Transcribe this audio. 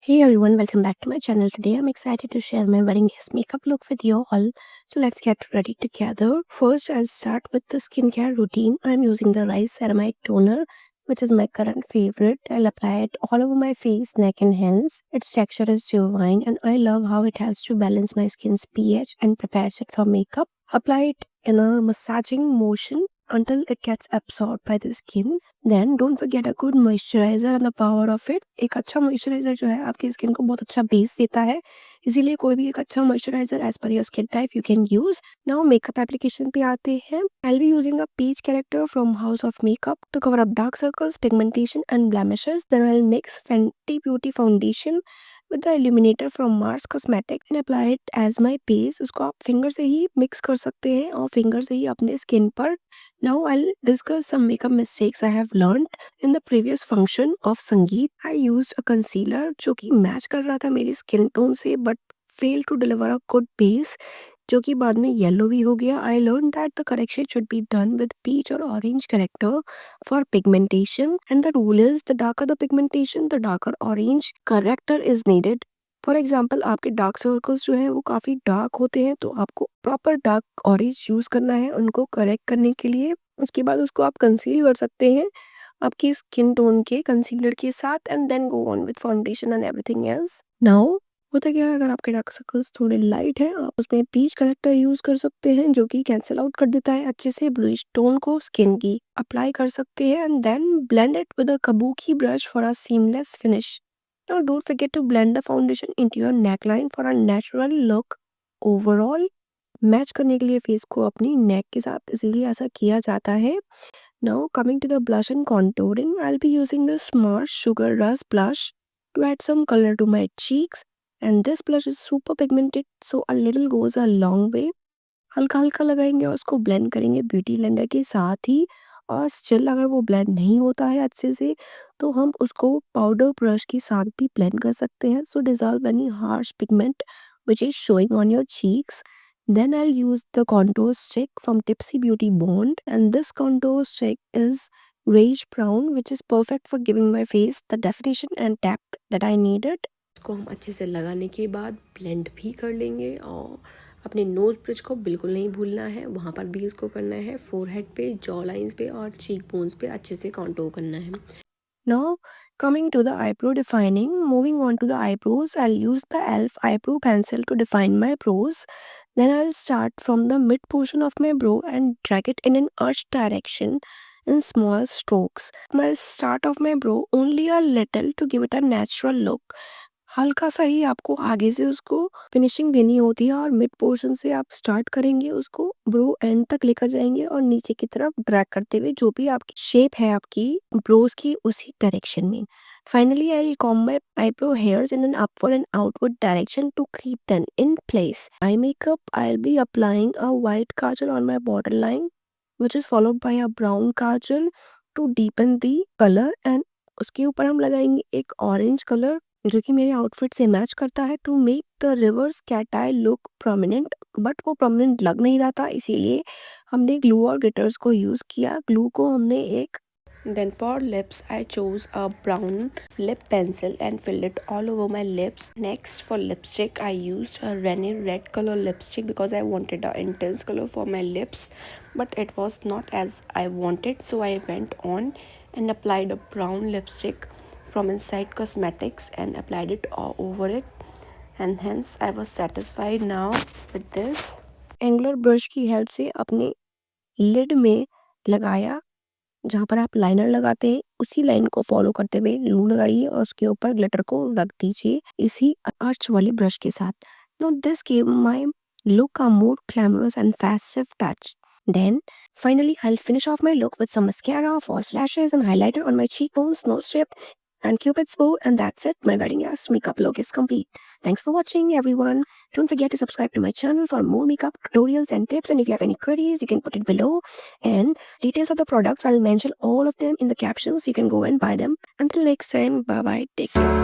Hey everyone, welcome back to my channel. Today I'm excited to share my wedding guest makeup look with you all. So let's get ready together. First, I'll start with the skincare routine. I'm using the Rice Ceramide Toner, which is my current favorite. I'll apply it all over my face, neck and hands. Its texture is divine and I love how it helps to balance my skin's pH and prepares it for makeup. Apply it in a massaging motion until it gets absorbed by the skin. Then don't forget a good moisturiser and the power of it. एक अच्छा moisturiser जो है आपकी skin को बहुत अच्छा base देता है, इसीलिए कोई भी एक अच्छा moisturiser as per your skin type you can use. Now makeup application पे आते हैं। I will be using a peach corrector from house of makeup to cover up dark circles, pigmentation and blemishes. Then I will mix Fenty Beauty foundation with the illuminator from Mars cosmetic and apply it as my base. इसको आप finger से ही mix कर सकते हैं और finger से ही अपने skin पर। Now I'll discuss some makeup mistakes I have learned in the previous function of Sangeet. I used a concealer जो कि मैच कर रहा था मेरी स्किन टोन से but failed to deliver a good base, जो कि बाद में येलो भी हो गया। I learned that the correction should be done with peach or orange character for pigmentation, and the rule is the darker the pigmentation, the darker orange corrector is needed. For example आपके dark circles जो हैं वो काफ़ी dark होते हैं, तो आपको proper dark orange use करना है उनको करेक्ट करने के लिए। उसके बाद उसको आप कंसील कर सकते हैं आपकी स्किन टोन के कंसीलर के साथ and then go on with foundation and everything else. Now होता क्या है, अगर आपके डार्क सर्कल्स थोड़े लाइट हैं आप उसमें पीच कलेक्टर यूज़ कर सकते हैं जो कि कैंसिल आउट कर देता है अच्छे से ब्लूइश टोन को। स्किन की अप्लाई कर सकते हैं and then blend it with a kabuki brush for a seamless finish. Now don't forget to blend the foundation into your neckline for a natural look. Overall match करने के लिए face को अपनी नेक के साथ, इसीलिए ऐसा किया जाता है। Now coming to the blush and contouring, I'll be using the Smart Sugar Rush blush to add some color to my cheeks, and this blush is super pigmented so a little goes a long way. हल्का हल्का लगाएंगे और उसको blend करेंगे beauty blender के साथ ही। और still अगर वो ब्लेंड नहीं होता है अच्छे से तो हम उसको पाउडर ब्रश के साथ भी ब्लेंड कर सकते हैं, so dissolve any harsh pigment which is showing on your cheeks. Then I'll use the contour stick from Tipsy Beauty Bond, and this contour stick is grayish brown which is perfect for giving my face the definition and depth that I needed. इसको हम अच्छे से लगाने के बाद blend भी कर लेंगे और अपने नोज ब्रिज को बिल्कुल नहीं भूलना है, वहाँ पर भी इसको करना है। फोरहेड पे, जॉ लाइंस पे और चीक बोन्स पे अच्छे से कॉन्टोर करना है। Now coming to the eyebrow defining, moving on to the eyebrows, I'll use the e.l.f. eyebrow pencil to define my brows. Then I'll start from the mid portion of my brow and drag it in an arch direction in small strokes. I'll start off my brow only a little to give it a natural look. हल्का सा ही आपको आगे से उसको finishing देनी होती है और मिड पोर्शन से आप स्टार्ट करेंगे, उसको ब्रो एंड तक लेकर जाएंगे और नीचे की तरफ ड्रैग करते हुए जो भी आपकी शेप है आपकी ब्रोज की उसी डायरेक्शन में। Finally, I'll comb my eyebrow hairs in an upward and outward direction to keep them in place. Eye makeup, I'll be applying a white kajal on my borderline, which is followed by a brown kajal to deepen the color, and उसके ऊपर हम लगाएंगे एक orange colour जो कि मेरे outfit से match करता है to make the reverse cat eye look prominent. But वो प्रोमिनेंट लग नहीं रहा था, इसीलिए हमने ग्लू और ग्लिटर्स को यूज़ किया। ग्लू को हमने एक Then for lips, I chose a brown lip pencil and filled it all over my lips. Next for lipstick, I used a Rennie red color lipstick because I wanted an intense color for my lips, but it was not as I wanted, so I went on and applied a brown lipstick from Inside Cosmetics and applied it all over it, and hence I was satisfied now with this. Angular brush की help से अपने lid में लगाया, जहाँ पर आप liner लगाते हैं उसी लाइन को फॉलो करते हुए ग्लू लगाइए और उसके ऊपर ग्लिटर को रख दीजिए इसी आर्च वाले ब्रश के साथ। Now this gave my look a more glamorous and festive touch. Then finally I'll finish off my look with some mascara, false lashes and highlighter on my cheekbones, nose strip and cupid's bow, and that's it. My wedding ass makeup look is complete. Thanks for watching everyone. Don't forget to subscribe to my channel for more makeup tutorials and tips, and if you have any queries you can put it below, and details of the products I'll mention all of them in the captions, so you can go and buy them. Until next time, bye bye, take care.